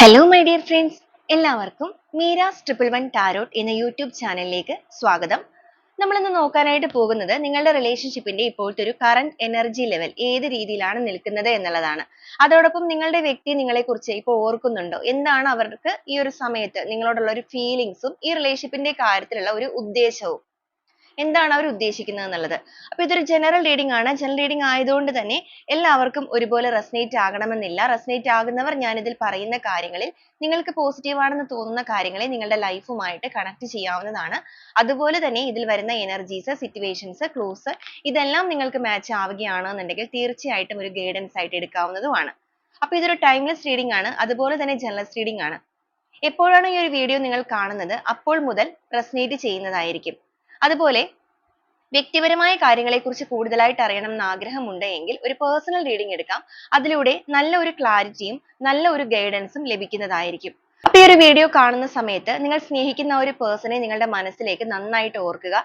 Hello my dear friends, എല്ലാവർക്കും Meera's 111 tarot എന്ന YouTube ചാനലിലേക്ക് സ്വാഗതം. നമ്മളിന്ന് നോക്കാനായിട്ട് പോകുന്നത് നിങ്ങളുടെ റിലേഷൻഷിപ്പിന്റെ ഇപ്പോഴത്തെ ഒരു കറന്റ് എനർജി ലെവൽ ഏത് രീതിയിലാണ് നിൽക്കുന്നത് എന്നുള്ളതാണ്. അതോടൊപ്പം നിങ്ങളുടെ വ്യക്തി നിങ്ങളെക്കുറിച്ച് ഇപ്പോൾ ഓർക്കുന്നുണ്ടോ, എന്താണ് അവർക്ക് ഈ ഒരു സമയത്ത് നിങ്ങളോടുള്ള ഒരു ഫീലിങ്സും ഈ റിലേഷൻഷിപ്പിന്റെ കാര്യത്തിലുള്ള ഒരു ഉദ്ദേശവും എന്താണ് അവർ ഉദ്ദേശിക്കുന്നത് എന്നുള്ളത്. അപ്പോൾ ഇതൊരു ജനറൽ റീഡിംഗ് ആണ്. ജനറൽ റീഡിംഗ് ആയതുകൊണ്ട് തന്നെ എല്ലാവർക്കും ഒരുപോലെ റെസനേറ്റ് ആകണമെന്നില്ല. റെസനേറ്റ് ആകുന്നവർ ഞാൻ ഇതിൽ പറയുന്ന കാര്യങ്ങളിൽ നിങ്ങൾക്ക് പോസിറ്റീവ് ആണെന്ന് തോന്നുന്ന കാര്യങ്ങളെ നിങ്ങളുടെ ലൈഫുമായിട്ട് കണക്ട് ചെയ്യാവുന്നതാണ്. അതുപോലെ തന്നെ ഇതിൽ വരുന്ന എനർജീസ്, സിറ്റുവേഷൻസ്, ക്ലൂസ് ഇതെല്ലാം നിങ്ങൾക്ക് മാച്ച് ആവുകയാണെന്നുണ്ടെങ്കിൽ തീർച്ചയായിട്ടും ഒരു ഗൈഡൻസ് ആയിട്ട് എടുക്കാവുന്നതുമാണ്. അപ്പോൾ ഇതൊരു ടൈംലെസ് റീഡിംഗ് ആണ്. അതുപോലെ തന്നെ ജനറൽ റീഡിംഗ് ആണ്. എപ്പോഴാണ് ഈ ഒരു വീഡിയോ നിങ്ങൾ കാണുന്നത് അപ്പോൾ മുതൽ റെസനേറ്റ് ചെയ്യുന്നതായിരിക്കും. അതുപോലെ വ്യക്തിപരമായ കാര്യങ്ങളെക്കുറിച്ച് കൂടുതലായിട്ട് അറിയണം എന്ന് ആഗ്രഹമുണ്ട് എങ്കിൽ ഒരു പേഴ്സണൽ റീഡിംഗ് എടുക്കാം. അതിലൂടെ നല്ല ഒരു ക്ലാരിറ്റിയും നല്ല ഒരു ഗൈഡൻസും ലഭിക്കുന്നതായിരിക്കും. അപ്പോൾ ഈ ഒരു വീഡിയോ കാണുന്ന സമയത്ത് നിങ്ങൾ സ്നേഹിക്കുന്ന ഒരു പേഴ്സണെ നിങ്ങളുടെ മനസ്സിലേക്ക് നന്നായിട്ട് ഓർക്കുക.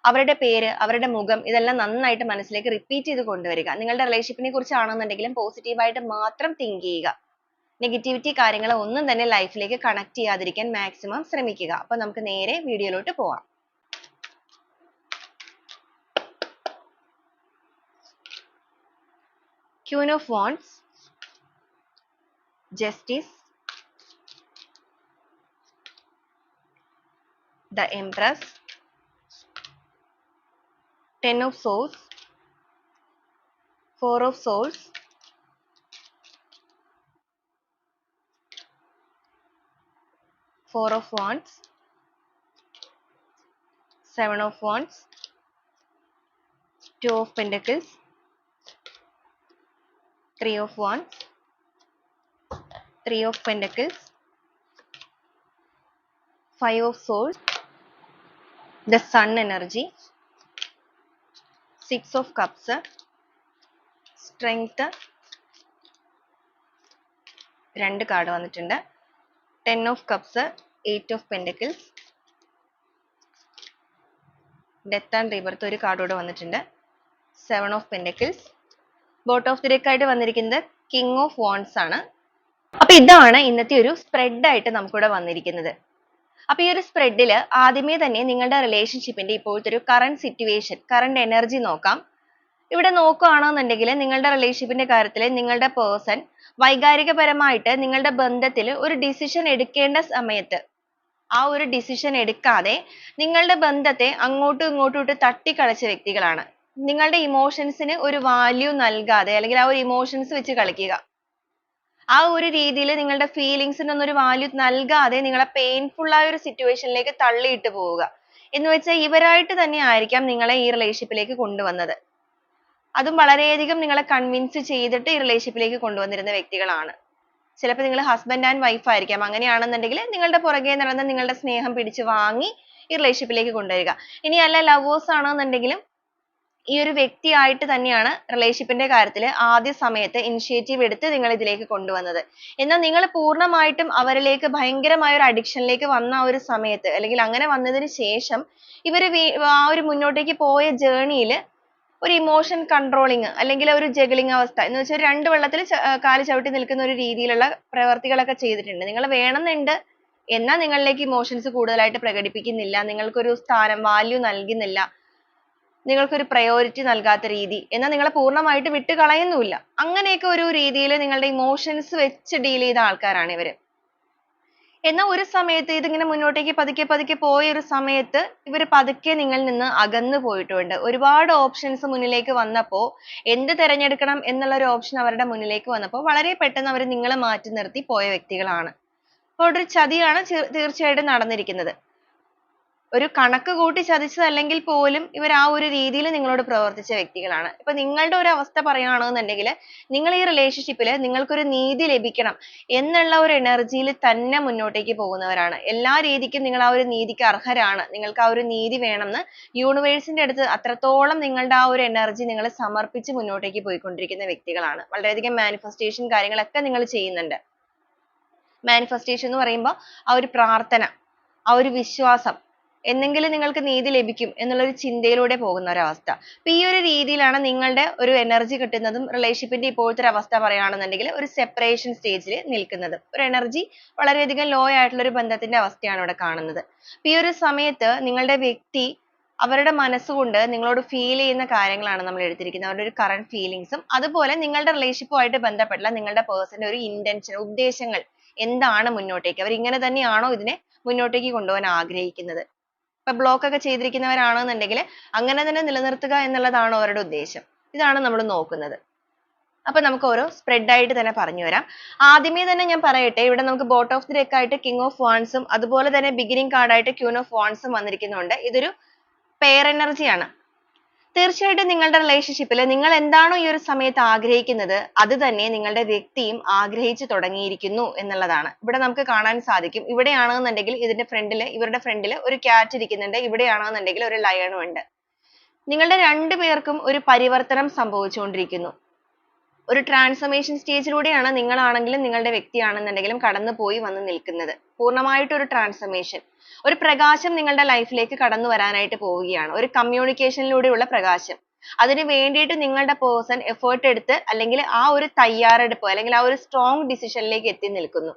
അവരുടെ പേര്, അവരുടെ മുഖം ഇതെല്ലാം നന്നായിട്ട് മനസ്സിലേക്ക് റിപ്പീറ്റ് ചെയ്ത് കൊണ്ടുവരിക. നിങ്ങളുടെ റിലേഷൻഷിപ്പിനെ കുറിച്ചാണെന്നുണ്ടെങ്കിലും പോസിറ്റീവായിട്ട് മാത്രം തിങ്ക് ചെയ്യുക. നെഗറ്റിവിറ്റി കാര്യങ്ങൾ ഒന്നും തന്നെ ലൈഫിലേക്ക് കണക്ട് ചെയ്യാതിരിക്കാൻ മാക്സിമം ശ്രമിക്കുക. അപ്പോൾ നമുക്ക് നേരെ വീഡിയോയിലോട്ട് പോവാം. Queen of Wands, Justice, the Empress, Ten of Swords, Four of Swords, Four of Wands, Seven of Wands, Two of Pentacles, Three of Wands, Three of Pentacles, Five of Swords, the Sun energy, Six of Cups, Strength, രണ്ട് card വന്നിട്ടുണ്ട്. Ten of Cups, Eight of Pentacles, Death and Rebirth ഒരു കാർഡോട് വന്നിട്ടുണ്ട്. Seven of Pentacles, boat of the deck ആയിട്ട് വന്നിരിക്കുന്നത് king of wants ആണ്. അപ്പൊ ഇതാണ് ഇന്നത്തെ ഒരു സ്പ്രെഡ് ആയിട്ട് നമുക്കിവിടെ വന്നിരിക്കുന്നത്. അപ്പൊ ഈ ഒരു സ്പ്രെഡിൽ ആദ്യമേ തന്നെ നിങ്ങളുടെ റിലേഷൻഷിപ്പിന്റെ ഇപ്പോഴത്തെ ഒരു കറന്റ് സിറ്റുവേഷൻ, കറന്റ് എനർജി നോക്കാം. ഇവിടെ നോക്കുകയാണെന്നുണ്ടെങ്കിൽ നിങ്ങളുടെ റിലേഷൻഷിപ്പിന്റെ കാര്യത്തിൽ നിങ്ങളുടെ പേഴ്സൺ വൈകാരികപരമായിട്ട് നിങ്ങളുടെ ബന്ധത്തിൽ ഒരു ഡിസിഷൻ എടുക്കേണ്ട സമയത്ത് ആ ഒരു ഡിസിഷൻ എടുക്കാതെ നിങ്ങളുടെ ബന്ധത്തെ അങ്ങോട്ടും ഇങ്ങോട്ടും ഇട്ട് തട്ടിക്കളച്ച വ്യക്തികളാണ്. നിങ്ങളുടെ ഇമോഷൻസിന് ഒരു വാല്യൂ നൽകാതെ അല്ലെങ്കിൽ ആ ഒരു ഇമോഷൻസ് വെച്ച് കളിക്കുക, ആ ഒരു രീതിയിൽ നിങ്ങളുടെ ഫീലിങ്സിനൊന്നും ഒരു വാല്യൂ നൽകാതെ നിങ്ങളെ പെയിൻഫുൾ ആയ ഒരു സിറ്റുവേഷനിലേക്ക് തള്ളിയിട്ട് പോവുക എന്ന് വെച്ചാൽ ഇവരായിട്ട് തന്നെ ആയിരിക്കാം നിങ്ങളെ ഈ റിലേഷൻഷിപ്പിലേക്ക് കൊണ്ടുവന്നത്. അതും വളരെയധികം നിങ്ങളെ കൺവിൻസ് ചെയ്തിട്ട് ഈ റിലേഷൻഷിപ്പിലേക്ക് കൊണ്ടുവന്നിരുന്ന വ്യക്തികളാണ്. ചിലപ്പോൾ നിങ്ങൾ ഹസ്ബൻഡ് ആൻഡ് വൈഫ് ആയിരിക്കാം. അങ്ങനെയാണെന്നുണ്ടെങ്കിൽ നിങ്ങളുടെ പുറകെ നടന്ന് നിങ്ങളുടെ സ്നേഹം പിടിച്ചു വാങ്ങി ഈ റിലേഷൻഷിപ്പിലേക്ക് കൊണ്ടുവരിക. ഇനി അല്ല ലവേഴ്സ് ആണെന്നുണ്ടെങ്കിലും ഈ ഒരു വ്യക്തിയായിട്ട് തന്നെയാണ് റിലേഷൻഷിപ്പിന്റെ കാര്യത്തിൽ ആദ്യ സമയത്ത് ഇനിഷ്യേറ്റീവ് എടുത്ത് നിങ്ങൾ ഇതിലേക്ക് കൊണ്ടുവന്നത്. എന്നാൽ നിങ്ങൾ പൂർണ്ണമായിട്ടും അവരിലേക്ക് ഭയങ്കരമായ ഒരു അഡിക്ഷനിലേക്ക് വന്ന ആ ഒരു സമയത്ത് അല്ലെങ്കിൽ അങ്ങനെ വന്നതിന് ശേഷം ഇവർ ആ ഒരു മുന്നോട്ടേക്ക് പോയ ജേർണിയിൽ ഒരു ഇമോഷൻ കൺട്രോളിങ് അല്ലെങ്കിൽ ഒരു ജഗ്ലിംഗ് അവസ്ഥ എന്ന് വെച്ചാൽ രണ്ട് വെള്ളത്തിൽ കാല് ചവിട്ടി നിൽക്കുന്ന ഒരു രീതിയിലുള്ള പ്രവർത്തികളൊക്കെ ചെയ്തിട്ടുണ്ട്. നിങ്ങൾ വേണമെന്നുണ്ട് എന്നാൽ നിങ്ങളിലേക്ക് ഇമോഷൻസ് കൂടുതലായിട്ട് പ്രകടിപ്പിക്കുന്നില്ല, നിങ്ങൾക്കൊരു സ്ഥാനം വാല്യൂ നൽകുന്നില്ല, നിങ്ങൾക്കൊരു പ്രയോറിറ്റി നൽകാത്ത രീതി, എന്നാൽ നിങ്ങളെ പൂർണ്ണമായിട്ട് വിട്ട് കളയുന്നുമില്ല. അങ്ങനെയൊക്കെ ഒരു രീതിയിൽ നിങ്ങളുടെ ഇമോഷൻസ് വെച്ച് ഡീൽ ചെയ്ത ആൾക്കാരാണ് ഇവര്. എന്നാൽ ഒരു സമയത്ത് ഇതിങ്ങനെ മുന്നോട്ടേക്ക് പതുക്കെ പതുക്കെ പോയ ഒരു സമയത്ത് ഇവർ പതുക്കെ നിങ്ങളിൽ നിന്ന് അകന്നു പോയിട്ടുണ്ട്. ഒരുപാട് ഓപ്ഷൻസ് മുന്നിലേക്ക് വന്നപ്പോൾ എന്ത് തിരഞ്ഞെടുക്കണം എന്നുള്ള ഒരു ഓപ്ഷൻ അവരുടെ മുന്നിലേക്ക് വന്നപ്പോൾ വളരെ പെട്ടെന്ന് അവർ നിങ്ങളെ മാറ്റി നിർത്തി പോയ വ്യക്തികളാണ്. അപ്പോൾ ഒരു ചതിയാണ് തീർച്ചയായിട്ടും നടന്നിരിക്കുന്നത്. ഒരു കണക്ക് കൂട്ടി ചതിച്ചതല്ലെങ്കിൽ പോലും ഇവർ ആ ഒരു രീതിയിൽ നിങ്ങളോട് പ്രവർത്തിച്ച വ്യക്തികളാണ്. ഇപ്പൊ നിങ്ങളുടെ ഒരു അവസ്ഥ പറയുകയാണെന്നുണ്ടെങ്കിൽ നിങ്ങൾ ഈ റിലേഷൻഷിപ്പിൽ നിങ്ങൾക്കൊരു നീതി ലഭിക്കണം എന്നുള്ള ഒരു എനർജിയിൽ തന്നെ മുന്നോട്ടേക്ക് പോകുന്നവരാണ്. എല്ലാ രീതിക്കും നിങ്ങൾ ആ ഒരു നീതിക്ക് അർഹരാണ്, നിങ്ങൾക്ക് ആ ഒരു നീതി വേണമെന്ന് യൂണിവേഴ്സിന്റെ അടുത്ത് അത്രത്തോളം നിങ്ങളുടെ ആ ഒരു എനർജി നിങ്ങൾ സമർപ്പിച്ച് മുന്നോട്ടേക്ക് പോയിക്കൊണ്ടിരിക്കുന്ന വ്യക്തികളാണ്. വളരെയധികം മാനിഫെസ്റ്റേഷൻ കാര്യങ്ങളൊക്കെ നിങ്ങൾ ചെയ്യുന്നുണ്ട്. മാനിഫെസ്റ്റേഷൻ എന്ന് പറയുമ്പോൾ ആ ഒരു പ്രാർത്ഥന, ആ ഒരു വിശ്വാസം, എന്നെങ്കിലും നിങ്ങൾക്ക് നീതി ലഭിക്കും എന്നുള്ളൊരു ചിന്തയിലൂടെ പോകുന്ന ഒരവസ്ഥ. അപ്പൊ ഈ ഒരു രീതിയിലാണ് നിങ്ങളുടെ ഒരു എനർജി കിട്ടുന്നതും റിലേഷൻഷിപ്പിന്റെ ഇപ്പോഴത്തെ ഒരു അവസ്ഥ പറയുകയാണെന്നുണ്ടെങ്കിൽ ഒരു സെപ്പറേഷൻ സ്റ്റേജിൽ നിൽക്കുന്നത്. ഒരു എനർജി വളരെയധികം ലോ ആയിട്ടുള്ള ഒരു ബന്ധത്തിന്റെ അവസ്ഥയാണ് ഇവിടെ കാണുന്നത്. അപ്പൊ ഈ ഒരു സമയത്ത് നിങ്ങളുടെ വ്യക്തി അവരുടെ മനസ്സുകൊണ്ട് നിങ്ങളോട് ഫീൽ ചെയ്യുന്ന കാര്യങ്ങളാണ് നമ്മൾ എടുത്തിരിക്കുന്നത്. അവരുടെ ഒരു കറന്റ് ഫീലിങ്സും അതുപോലെ നിങ്ങളുടെ റിലേഷൻഷിപ്പുമായിട്ട് ബന്ധപ്പെട്ടുള്ള നിങ്ങളുടെ പേഴ്സന്റെ ഒരു ഇന്റൻഷൻ, ഉദ്ദേശങ്ങൾ എന്താണ് മുന്നോട്ടേക്ക്, അവർ ഇങ്ങനെ തന്നെയാണോ ഇതിനെ മുന്നോട്ടേക്ക് കൊണ്ടുപോകാൻ ആഗ്രഹിക്കുന്നത്. ഇപ്പൊ ബ്ലോക്ക് ഒക്കെ ചെയ്തിരിക്കുന്നവരാണെന്നുണ്ടെങ്കിൽ അങ്ങനെ തന്നെ നിലനിർത്തുക എന്നുള്ളതാണോ അവരുടെ ഉദ്ദേശം. ഇതാണ് നമ്മൾ നോക്കുന്നത്. അപ്പൊ നമുക്ക് ഓരോ സ്പ്രെഡ് ആയിട്ട് തന്നെ പറഞ്ഞു വരാം. ആദ്യമേ തന്നെ ഞാൻ പറയട്ടെ, ഇവിടെ നമുക്ക് ബോട്ട് ഓഫ് ദി ഡെക്ക് ആയിട്ട് കിങ് ഓഫ് വാൺസും അതുപോലെ തന്നെ ബിഗിനിങ് കാർഡായിട്ട് ക്യൂൻ ഓഫ് വാൺസും വന്നിരിക്കുന്നുണ്ട്. ഇതൊരു പെയർ എനർജിയാണ്. തീർച്ചയായിട്ടും നിങ്ങളുടെ റിലേഷൻഷിപ്പിൽ നിങ്ങൾ എന്താണോ ഈ ഒരു സമയത്ത് ആഗ്രഹിക്കുന്നത് അത് തന്നെ നിങ്ങളുടെ വ്യക്തിയും ആഗ്രഹിച്ചു തുടങ്ങിയിരിക്കുന്നു എന്നുള്ളതാണ് ഇവിടെ നമുക്ക് കാണാൻ സാധിക്കും. ഇവിടെയാണെന്നുണ്ടെങ്കിൽ ഇതിന്റെ ഫ്രണ്ടിൽ, ഇവരുടെ ഫ്രണ്ടിൽ ഒരു ക്യാറ്റ് ഇരിക്കുന്നുണ്ട്. ഇവിടെയാണെന്നുണ്ടെങ്കിൽ ഒരു ലയണും ഉണ്ട്. നിങ്ങളുടെ രണ്ടു പേർക്കും ഒരു പരിവർത്തനം സംഭവിച്ചുകൊണ്ടിരിക്കുന്നു. ഒരു ട്രാൻസ്ഫോർമേഷൻ സ്റ്റേജിലൂടെയാണ് നിങ്ങളാണെങ്കിലും നിങ്ങളുടെ വ്യക്തിയാണെന്നുണ്ടെങ്കിലും കടന്നു പോയി വന്ന് നിൽക്കുന്നത്. പൂർണ്ണമായിട്ട് ഒരു ട്രാൻസ്ഫോർമേഷൻ, ഒരു പ്രകാശം നിങ്ങളുടെ ലൈഫിലേക്ക് കടന്നു വരാനായിട്ട് പോവുകയാണ്. ഒരു കമ്മ്യൂണിക്കേഷനിലൂടെയുള്ള പ്രകാശം. അതിന് വേണ്ടിയിട്ട് നിങ്ങളുടെ പേഴ്സൺ എഫേർട്ട് എടുത്ത് അല്ലെങ്കിൽ ആ ഒരു തയ്യാറെടുപ്പ് അല്ലെങ്കിൽ ആ ഒരു സ്ട്രോങ് ഡിസിഷനിലേക്ക് എത്തി നിൽക്കുന്നു.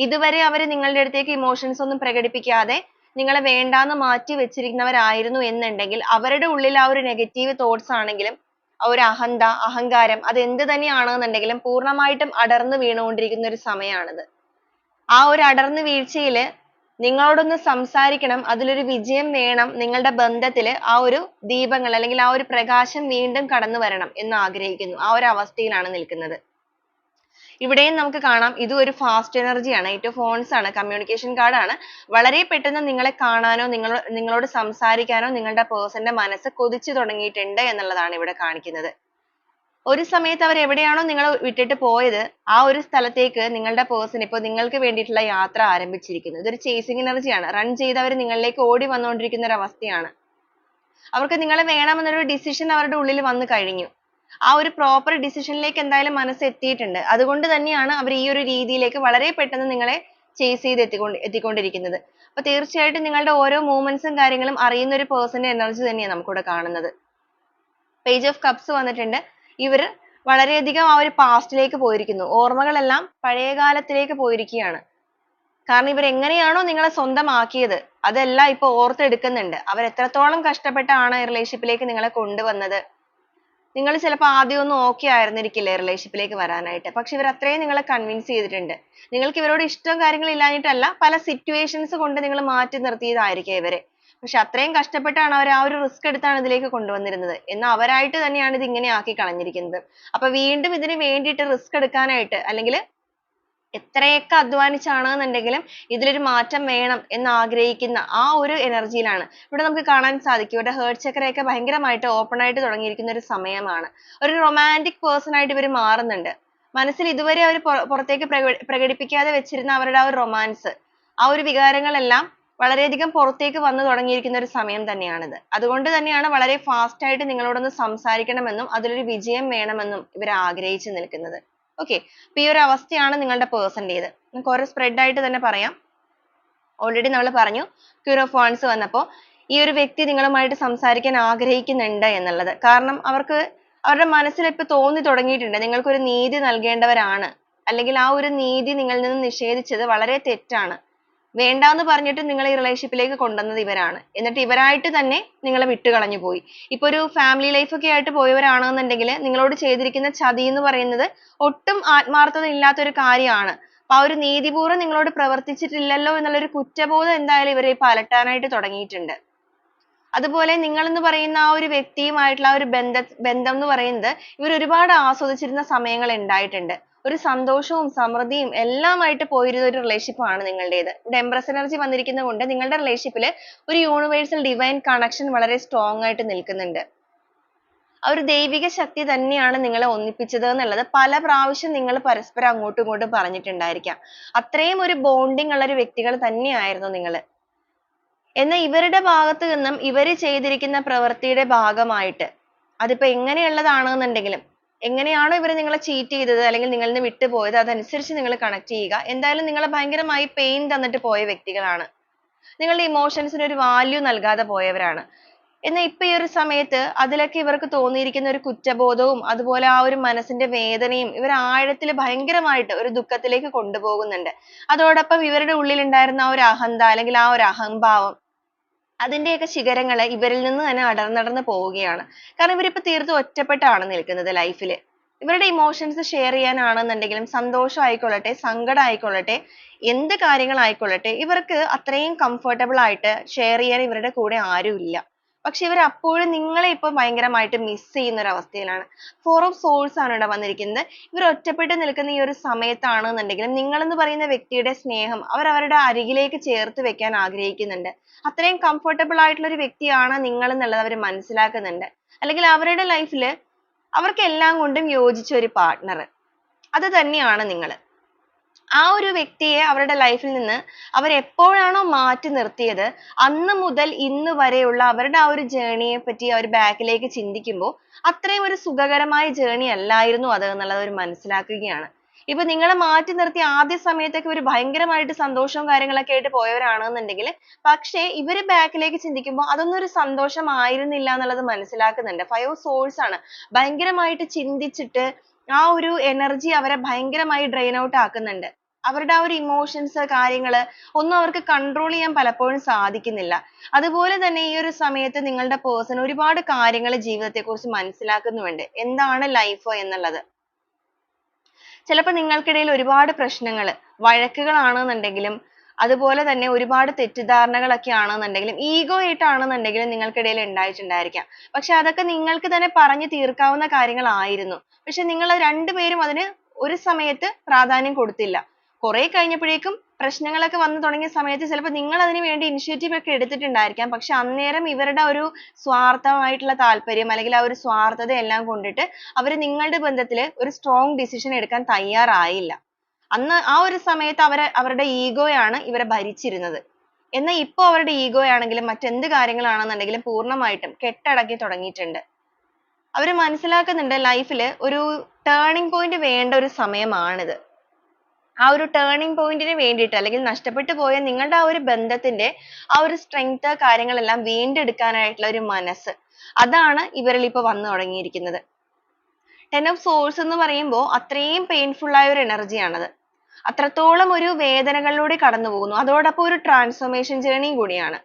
ഇതുവരെ അവർ നിങ്ങളുടെ അടുത്തേക്ക് ഇമോഷൻസ് ഒന്നും പ്രകടിപ്പിക്കാതെ നിങ്ങളെ വേണ്ടാന്ന് മാറ്റി വെച്ചിരിക്കുന്നവരായിരുന്നു എന്നുണ്ടെങ്കിൽ അവരുടെ ഉള്ളിൽ ആ ഒരു നെഗറ്റീവ് തോട്ട്സ് ആണെങ്കിലും ആ ഒരു അഹന്ത, അഹങ്കാരം അത് എന്ത് തന്നെയാണെന്നുണ്ടെങ്കിലും പൂർണ്ണമായിട്ടും അടർന്നു വീണുകൊണ്ടിരിക്കുന്ന ഒരു സമയമാണിത്. ആ ഒരു അടർന്നു വീഴ്ചയില് നിങ്ങളോടൊന്ന് സംസാരിക്കണം, അതിലൊരു വിജയം വേണം, നിങ്ങളുടെ ബന്ധത്തില് ആ ഒരു ദീപങ്ങൾ അല്ലെങ്കിൽ ആ ഒരു പ്രകാശം വീണ്ടും കടന്നു വരണം എന്ന് ആഗ്രഹിക്കുന്നു. ആ ഒരു അവസ്ഥയിലാണ് നിൽക്കുന്നത്. ഇവിടെയും നമുക്ക് കാണാം ഇതും ഒരു ഫാസ്റ്റ് എനർജിയാണ്. എയ്റ്റ് ഓഫ് വാൺസ് ആണ്, കമ്മ്യൂണിക്കേഷൻ കാർഡ് ആണ്. വളരെ പെട്ടെന്ന് നിങ്ങളെ കാണാനോ നിങ്ങളോട് സംസാരിക്കാനോ നിങ്ങളുടെ പേഴ്സന്റെ മനസ്സ് കൊതിച്ചു തുടങ്ങിയിട്ടുണ്ട് എന്നുള്ളതാണ് ഇവിടെ കാണിക്കുന്നത്. ഒരു സമയത്ത് അവർ എവിടെയാണോ നിങ്ങളെ വിട്ടിട്ട് പോയത് ആ ഒരു സ്ഥലത്തേക്ക് നിങ്ങളുടെ പേഴ്സൺ ഇപ്പോൾ നിങ്ങൾക്ക് വേണ്ടിയിട്ടുള്ള യാത്ര ആരംഭിച്ചിരിക്കുന്നു. ഇതൊരു ചേസിങ് എനർജിയാണ്. റൺ ചെയ്ത് അവർ നിങ്ങളിലേക്ക് ഓടി വന്നുകൊണ്ടിരിക്കുന്ന ഒരു അവസ്ഥയാണ്. അവർക്ക് നിങ്ങളെ വേണമെന്നൊരു ഡിസിഷൻ അവരുടെ ഉള്ളിൽ വന്നു കഴിഞ്ഞു. ആ ഒരു പ്രോപ്പർ ഡിസിഷനിലേക്ക് എന്തായാലും മനസ്സ് എത്തിയിട്ടുണ്ട്. അതുകൊണ്ട് തന്നെയാണ് അവർ ഈ ഒരു രീതിയിലേക്ക് വളരെ പെട്ടെന്ന് നിങ്ങളെ ചേസ് ചെയ്ത് എത്തിക്കൊണ്ടിരിക്കുന്നത്. അപ്പൊ തീർച്ചയായിട്ടും നിങ്ങളുടെ ഓരോ മൂവ്മെന്റ്സും കാര്യങ്ങളും അറിയുന്ന ഒരു പേഴ്സന്റെ എനർജി തന്നെയാണ് നമുക്കിവിടെ കാണുന്നത്. പേജ് ഓഫ് കപ്സ് വന്നിട്ടുണ്ട്. ഇവര് വളരെയധികം ആ ഒരു പാസ്റ്റിലേക്ക് പോയിരിക്കുന്നു. ഓർമ്മകളെല്ലാം പഴയ കാലത്തിലേക്ക് പോയിരിക്കുകയാണ്. കാരണം ഇവർ എങ്ങനെയാണോ നിങ്ങളെ സ്വന്തമാക്കിയത് അതെല്ലാം ഇപ്പൊ ഓർത്തെടുക്കുന്നുണ്ട്. അവർ എത്രത്തോളം കഷ്ടപ്പെട്ടാണ് റിലേഷൻഷിപ്പിലേക്ക് നിങ്ങളെ കൊണ്ടുവന്നത്. നിങ്ങൾ ചിലപ്പോൾ ആദ്യമൊന്നും ഓക്കെ ആയിരുന്നിരിക്കില്ല റിലേഷൻഷിപ്പിലേക്ക് വരാനായിട്ട്. പക്ഷെ ഇവർ അത്രയും നിങ്ങളെ കൺവിൻസ് ചെയ്തിട്ടുണ്ട്. നിങ്ങൾക്ക് ഇവരോട് ഇഷ്ടവും കാര്യങ്ങളും ഇല്ലാഞ്ഞിട്ടല്ല, പല സിറ്റുവേഷൻസ് കൊണ്ട് നിങ്ങൾ മാറ്റി നിർത്തിയതായിരിക്കും ഇവരെ. പക്ഷെ അത്രയും കഷ്ടപ്പെട്ടാണ് അവർ ആ ഒരു റിസ്ക് എടുത്താണ് ഇതിലേക്ക് കൊണ്ടുവന്നിരുന്നത്. എന്നാൽ അവരായിട്ട് തന്നെയാണ് ഇത് ഇങ്ങനെ ആക്കി കളഞ്ഞിരിക്കുന്നത്. അപ്പൊ വീണ്ടും ഇതിന് വേണ്ടിയിട്ട് റിസ്ക് എടുക്കാനായിട്ട് അല്ലെങ്കിൽ എത്രയൊക്കെ അധ്വാനിച്ചാണെന്നുണ്ടെങ്കിലും ഇതിലൊരു മാറ്റം വേണം എന്ന് ആഗ്രഹിക്കുന്ന ആ ഒരു എനർജിയിലാണ്. ഇവിടെ നമുക്ക് കാണാൻ സാധിക്കും ഇവരുടെ ഹേർട്ട് ചക്രയൊക്കെ ഭയങ്കരമായിട്ട് ഓപ്പൺ ആയിട്ട് തുടങ്ങിയിരിക്കുന്ന ഒരു സമയമാണ്. ഒരു റൊമാൻറ്റിക് പേഴ്സൺ ആയിട്ട് ഇവർ മാറുന്നുണ്ട്. മനസ്സിൽ ഇതുവരെ അവർ പുറത്തേക്ക് പ്രകടിപ്പിക്കാതെ വെച്ചിരുന്ന അവരുടെ ആ ഒരു റൊമാൻസ്, ആ ഒരു വികാരങ്ങളെല്ലാം വളരെയധികം പുറത്തേക്ക് വന്നു തുടങ്ങിയിരിക്കുന്ന ഒരു സമയം തന്നെയാണിത്. അതുകൊണ്ട് തന്നെയാണ് വളരെ ഫാസ്റ്റ് ആയിട്ട് നിങ്ങളോടൊന്ന് സംസാരിക്കണമെന്നും അതിലൊരു വിജയം വേണമെന്നും ഇവർ ആഗ്രഹിച്ചു നിൽക്കുന്നത്. ഓക്കെ, അപ്പൊ ഈ ഒരു അവസ്ഥയാണ് നിങ്ങളുടെ പേഴ്സന്റേത്. നമുക്ക് ഓരോ സ്പ്രെഡ് ആയിട്ട് തന്നെ പറയാം. ഓൾറെഡി നമ്മൾ പറഞ്ഞു ക്യൂൻ ഓഫ് വാൺസ് വന്നപ്പോൾ ഈ ഒരു വ്യക്തി നിങ്ങളുമായിട്ട് സംസാരിക്കാൻ ആഗ്രഹിക്കുന്നുണ്ട് എന്നുള്ളത്. കാരണം അവർക്ക് അവരുടെ മനസ്സിൽ ഇപ്പൊ തോന്നി തുടങ്ങിയിട്ടുണ്ട് നിങ്ങൾക്കൊരു നീതി നൽകേണ്ടവരാണ്, അല്ലെങ്കിൽ ആ ഒരു നീതി നിങ്ങളിൽ നിന്ന് നിഷേധിച്ചത് വളരെ തെറ്റാണ്, വേണ്ടാന്ന് പറഞ്ഞിട്ട് നിങ്ങളെ ഈ റിലേഷൻഷിപ്പിലേക്ക് കൊണ്ടുവന്നത് ഇവരാണ്. എന്നിട്ട് ഇവരായിട്ട് തന്നെ നിങ്ങളെ വിട്ടുകളഞ്ഞു പോയി. ഇപ്പൊ ഒരു ഫാമിലി ലൈഫ് ഒക്കെ ആയിട്ട് പോയവരാണെന്നുണ്ടെങ്കിൽ നിങ്ങളോട് ചെയ്തിരിക്കുന്ന ചതി എന്ന് പറയുന്നത് ഒട്ടും ആത്മാർത്ഥത ഇല്ലാത്ത ഒരു കാര്യമാണ്. അപ്പൊ ആ ഒരു നീതിപൂർവ്വം നിങ്ങളോട് പ്രവർത്തിച്ചിട്ടില്ലല്ലോ എന്നുള്ളൊരു കുറ്റബോധം എന്തായാലും ഇവരെ ഇപ്പൊ അലട്ടാനായിട്ട് തുടങ്ങിയിട്ടുണ്ട്. അതുപോലെ നിങ്ങൾ എന്ന് പറയുന്ന ആ ഒരു വ്യക്തിയുമായിട്ടുള്ള ആ ഒരു ബന്ധം എന്ന് പറയുന്നത് ഇവർ ഒരുപാട് ആസ്വദിച്ചിരുന്ന സമയങ്ങൾ ഉണ്ടായിട്ടുണ്ട്. ഒരു സന്തോഷവും സമൃദ്ധിയും എല്ലാമായിട്ട് പോയിരുന്ന ഒരു റിലേഷൻഷിപ്പ് ആണ് നിങ്ങളുടേത്. ഇവിടെ എംപ്രസ് എനർജി വന്നിരിക്കുന്നത് കൊണ്ട് നിങ്ങളുടെ റിലേഷൻഷിപ്പിൽ ഒരു യൂണിവേഴ്സൽ ഡിവൈൻ കണക്ഷൻ വളരെ സ്ട്രോങ് ആയിട്ട് നിൽക്കുന്നുണ്ട്. ആ ഒരു ദൈവിക ശക്തി തന്നെയാണ് നിങ്ങളെ ഒന്നിപ്പിച്ചത് എന്നുള്ളത് പല പ്രാവശ്യം നിങ്ങൾ പരസ്പരം അങ്ങോട്ടും ഇങ്ങോട്ടും പറഞ്ഞിട്ടുണ്ടായിരിക്കാം. അത്രയും ഒരു ബോണ്ടിങ് ഉള്ള ഒരു വ്യക്തികൾ തന്നെയായിരുന്നു നിങ്ങൾ. എന്നാൽ ഇവരുടെ ഭാഗത്ത് നിന്നും ഇവര് ചെയ്തിരിക്കുന്ന പ്രവൃത്തിയുടെ ഭാഗമായിട്ട് അതിപ്പോ എങ്ങനെയുള്ളതാണെന്നുണ്ടെങ്കിലും, എങ്ങനെയാണോ ഇവർ നിങ്ങളെ ചീറ്റ് ചെയ്തത് അല്ലെങ്കിൽ നിങ്ങളിൽ നിന്ന് വിട്ടുപോയത് അതനുസരിച്ച് നിങ്ങൾ കണക്ട് ചെയ്യുക. എന്തായാലും നിങ്ങളെ ഭയങ്കരമായി പെയിൻ തന്നിട്ട് പോയ വ്യക്തികളാണ്. നിങ്ങളുടെ ഇമോഷൻസിന് ഒരു വാല്യൂ നൽകാതെ പോയവരാണ്. എന്നാൽ ഇപ്പൊ ഈ ഒരു സമയത്ത് അതിലൊക്കെ ഇവർക്ക് തോന്നിയിരിക്കുന്ന ഒരു കുറ്റബോധവും അതുപോലെ ആ ഒരു മനസ്സിന്റെ വേദനയും ഇവർ ആഴത്തിൽ ഭയങ്കരമായിട്ട് ഒരു ദുഃഖത്തിലേക്ക് കൊണ്ടുപോകുന്നുണ്ട്. അതോടൊപ്പം ഇവരുടെ ഉള്ളിൽ ഉണ്ടായിരുന്ന ആ ഒരു അഹന്ത അല്ലെങ്കിൽ ആ ഒരു അഹംഭാവം അതിന്റെയൊക്കെ ശിഖരങ്ങള് ഇവരിൽ നിന്ന് തന്നെ അടർന്നടർന്ന് പോവുകയാണ്. കാരണം ഇവരിപ്പോ തീർത്തും ഒറ്റപ്പെട്ടാണ് നിൽക്കുന്നത് ലൈഫില്. ഇവരുടെ ഇമോഷൻസ് ഷെയർ ചെയ്യാനാണെന്നുണ്ടെങ്കിലും സന്തോഷം ആയിക്കൊള്ളട്ടെ സങ്കടം ആയിക്കൊള്ളട്ടെ എന്ത് കാര്യങ്ങളായിക്കൊള്ളട്ടെ ഇവർക്ക് അത്രയും comfortable ആയിട്ട് ഷെയർ ചെയ്യാൻ ഇവരുടെ കൂടെ ആരും ഇല്ല. പക്ഷെ ഇവർ അപ്പോഴും നിങ്ങളെ ഇപ്പൊ ഭയങ്കരമായിട്ട് മിസ് ചെയ്യുന്ന ഒരു അവസ്ഥയിലാണ്. ഫോർ ഓഫ് സോൾസ് ആണ് ഇവിടെ വന്നിരിക്കുന്നത്. ഇവർ ഒറ്റപ്പെട്ട് നിൽക്കുന്ന ഈ ഒരു സമയത്താണെന്നുണ്ടെങ്കിലും നിങ്ങൾ എന്ന് പറയുന്ന വ്യക്തിയുടെ സ്നേഹം അവർ അവരുടെ അരികിലേക്ക് ചേർത്ത് വെക്കാൻ ആഗ്രഹിക്കുന്നുണ്ട്. അത്രയും comfortable ആയിട്ടുള്ള ഒരു വ്യക്തിയാണ് നിങ്ങൾ എന്നുള്ളത് അവർ മനസ്സിലാക്കുന്നുണ്ട്. അല്ലെങ്കിൽ അവരുടെ ലൈഫിൽ അവർക്ക് എല്ലാം കൊണ്ടും യോജിച്ച ഒരു പാർട്ട്ണർ അത് തന്നെയാണ് നിങ്ങൾ. ആ ഒരു വ്യക്തിയെ അവരുടെ ലൈഫിൽ നിന്ന് അവർ എപ്പോഴാണോ മാറ്റി നിർത്തിയത് അന്ന് മുതൽ ഇന്ന് വരെയുള്ള അവരുടെ ആ ഒരു ജേർണിയെ പറ്റി അവർ ബാക്കിലേക്ക് ചിന്തിക്കുമ്പോൾ അത്രയും ഒരു സുഖകരമായ ജേർണി അല്ലായിരുന്നു അത് എന്നുള്ളത് അവർ മനസ്സിലാക്കുകയാണ്. ഇപ്പൊ നിങ്ങളെ മാറ്റി നിർത്തി ആദ്യ സമയത്തൊക്കെ ഒരു ഭയങ്കരമായിട്ട് സന്തോഷവും കാര്യങ്ങളൊക്കെ ആയിട്ട് പോയവരാണെന്നുണ്ടെങ്കിൽ പക്ഷേ ഇവര് ബാക്കിലേക്ക് ചിന്തിക്കുമ്പോൾ അതൊന്നും ഒരു സന്തോഷമായിരുന്നില്ല എന്നുള്ളത് മനസ്സിലാക്കുന്നുണ്ട്. ഫൈവ് ഓഫ് സോഴ്സ് ആണ്. ഭയങ്കരമായിട്ട് ചിന്തിച്ചിട്ട് ആ ഒരു എനർജി അവരെ ഭയങ്കരമായി ഡ്രെയിൻ ഔട്ട് ആക്കുന്നുണ്ട്. അവരുടെ ആ ഒരു ഇമോഷൻസ് കാര്യങ്ങള് ഒന്നും അവർക്ക് കൺട്രോൾ ചെയ്യാൻ പലപ്പോഴും സാധിക്കുന്നില്ല. അതുപോലെ തന്നെ ഈ ഒരു സമയത്ത് നിങ്ങളുടെ പേഴ്സൺ ഒരുപാട് കാര്യങ്ങൾ ജീവിതത്തെ കുറിച്ച് മനസ്സിലാക്കുന്നുമുണ്ട്. എന്താണ് ലൈഫ് എന്നുള്ളത്. ചിലപ്പോൾ നിങ്ങൾക്കിടയിൽ ഒരുപാട് പ്രശ്നങ്ങൾ വഴക്കുകളാണെന്നുണ്ടെങ്കിലും അതുപോലെ തന്നെ ഒരുപാട് തെറ്റിദ്ധാരണകളൊക്കെ ആണെന്നുണ്ടെങ്കിലും ഈഗോ ആയിട്ടാണെന്നുണ്ടെങ്കിലും നിങ്ങൾക്കിടയിൽ ഉണ്ടായിട്ടുണ്ടായിരിക്കാം. പക്ഷെ അതൊക്കെ നിങ്ങൾക്ക് തന്നെ പറഞ്ഞു തീർക്കാവുന്ന കാര്യങ്ങളായിരുന്നു. പക്ഷെ നിങ്ങൾ രണ്ടുപേരും അതിന് ഒരു സമയത്ത് പ്രാധാന്യം കൊടുത്തില്ല. കുറെ കഴിഞ്ഞപ്പോഴേക്കും പ്രശ്നങ്ങളൊക്കെ വന്നു തുടങ്ങിയ സമയത്ത് ചിലപ്പോൾ നിങ്ങൾ അതിന് വേണ്ടി ഇനിഷ്യേറ്റീവ് ഒക്കെ എടുത്തിട്ടുണ്ടായിരിക്കാം. പക്ഷെ അന്നേരം ഇവരുടെ ഒരു സ്വാർത്ഥമായിട്ടുള്ള താല്പര്യം അല്ലെങ്കിൽ ആ ഒരു സ്വാർത്ഥത എല്ലാം കൊണ്ടിട്ട് അവർ നിങ്ങളുടെ ബന്ധത്തിൽ ഒരു സ്ട്രോങ് ഡിസിഷൻ എടുക്കാൻ തയ്യാറായില്ല. അന്ന് ആ ഒരു സമയത്ത് അവരുടെ ഈഗോയാണ് ഇവരെ ഭരിച്ചിരുന്നത്. എന്നാൽ ഇപ്പോൾ അവരുടെ ഈഗോ ആണെങ്കിലും മറ്റെന്ത് കാര്യങ്ങളാണെന്നുണ്ടെങ്കിലും പൂർണ്ണമായിട്ടും കെട്ടടക്കി തുടങ്ങിയിട്ടുണ്ട്. അവർ മനസ്സിലാക്കുന്നുണ്ട് ലൈഫിൽ ഒരു ടേണിംഗ് പോയിന്റ് വേണ്ട ഒരു സമയമാണിത്. ആ ഒരു ടേണിംഗ് പോയിന്റിന് വേണ്ടിയിട്ട് അല്ലെങ്കിൽ നഷ്ടപ്പെട്ടു പോയ നിങ്ങളുടെ ആ ഒരു ബന്ധത്തിന്റെ ആ ഒരു സ്ട്രെങ്ത് കാര്യങ്ങളെല്ലാം വീണ്ടെടുക്കാനായിട്ടുള്ള ഒരു മനസ്സ് അതാണ് ഇവരിൽ ഇപ്പൊ വന്നു തുടങ്ങിയിരിക്കുന്നത്. ടെൻ ഓഫ് സോഴ്സ് എന്ന് പറയുമ്പോൾ അത്രയും പെയിൻഫുൾ ആയ ഒരു എനർജി ആണത്. അത്രത്തോളം ഒരു വേദനകളിലൂടെ കടന്നു പോകുന്നു. അതോടൊപ്പം ഒരു ട്രാൻസ്ഫോർമേഷൻ ജേർണിയും കൂടിയാണ്.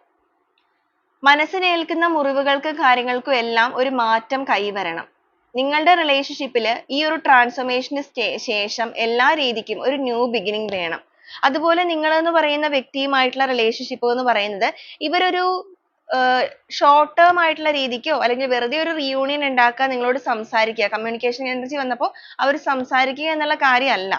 മനസ്സിനേൽക്കുന്ന മുറിവുകൾക്കും കാര്യങ്ങൾക്കും എല്ലാം ഒരു മാറ്റം കൈവരണം. നിങ്ങളുടെ റിലേഷൻഷിപ്പിൽ ഈ ഒരു ട്രാൻസ്ഫോർമേഷന് ശേഷം എല്ലാ രീതിക്കും ഒരു ന്യൂ ബിഗിനിങ് വേണം. അതുപോലെ നിങ്ങൾ എന്ന് പറയുന്ന വ്യക്തിയുമായിട്ടുള്ള റിലേഷൻഷിപ്പ് എന്ന് പറയുന്നത് ഇവരൊരു ഷോർട്ട് ടേം ആയിട്ടുള്ള രീതിക്കോ അല്ലെങ്കിൽ വെറുതെ ഒരു റിയൂണിയൻ ഉണ്ടാക്കുക നിങ്ങളോട് സംസാരിക്കുക കമ്മ്യൂണിക്കേഷൻ എനർജി വന്നപ്പോൾ അവർ സംസാരിക്കുക എന്നുള്ള കാര്യമല്ല.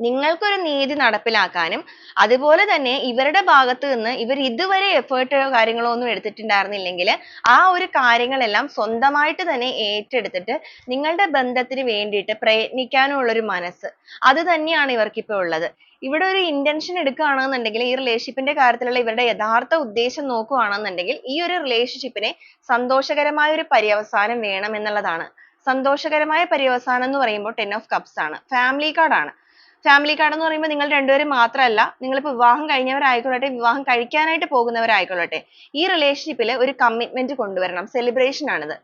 നിങ്ങൾക്കൊരു നീതി നടപ്പിലാക്കാനും അതുപോലെ തന്നെ ഇവരുടെ ഭാഗത്ത് നിന്ന് ഇവർ ഇതുവരെ എഫേർട്ടോ കാര്യങ്ങളോ ഒന്നും എടുത്തിട്ടുണ്ടായിരുന്നില്ലെങ്കിൽ ആ ഒരു കാര്യങ്ങളെല്ലാം സ്വന്തമായിട്ട് തന്നെ ഏറ്റെടുത്തിട്ട് നിങ്ങളുടെ ബന്ധത്തിന് വേണ്ടിയിട്ട് പ്രയത്നിക്കാനുള്ള ഒരു മനസ്സ് അത് തന്നെയാണ് ഇവർക്കിപ്പോൾ ഉള്ളത്. ഇവിടെ ഒരു ഇന്റൻഷൻ എടുക്കുകയാണെന്നുണ്ടെങ്കിൽ ഈ റിലേഷൻഷിപ്പിന്റെ കാര്യത്തിലുള്ള ഇവരുടെ യഥാർത്ഥ ഉദ്ദേശം നോക്കുകയാണെന്നുണ്ടെങ്കിൽ ഈ ഒരു റിലേഷൻഷിപ്പിനെ സന്തോഷകരമായ ഒരു പര്യവസാനം വേണം എന്നുള്ളതാണ്. സന്തോഷകരമായ പര്യവസാനം എന്ന് പറയുമ്പോൾ ടെൻ ഓഫ് കപ്സ് ആണ്. ഫാമിലി കാർഡാണ്. ഫാമിലി കാർഡ് എന്ന് പറയുമ്പോൾ നിങ്ങൾ രണ്ടുപേരും മാത്രമല്ല നിങ്ങളിപ്പോൾ വിവാഹം കഴിഞ്ഞവരായിക്കൊള്ളട്ടെ വിവാഹം കഴിക്കാനായിട്ട് പോകുന്നവരായിക്കൊള്ളട്ടെ ഈ റിലേഷൻഷിപ്പിൽ ഒരു കമ്മിറ്റ്മെന്റ് കൊണ്ടുവരണം. സെലിബ്രേഷൻ ആണിത്.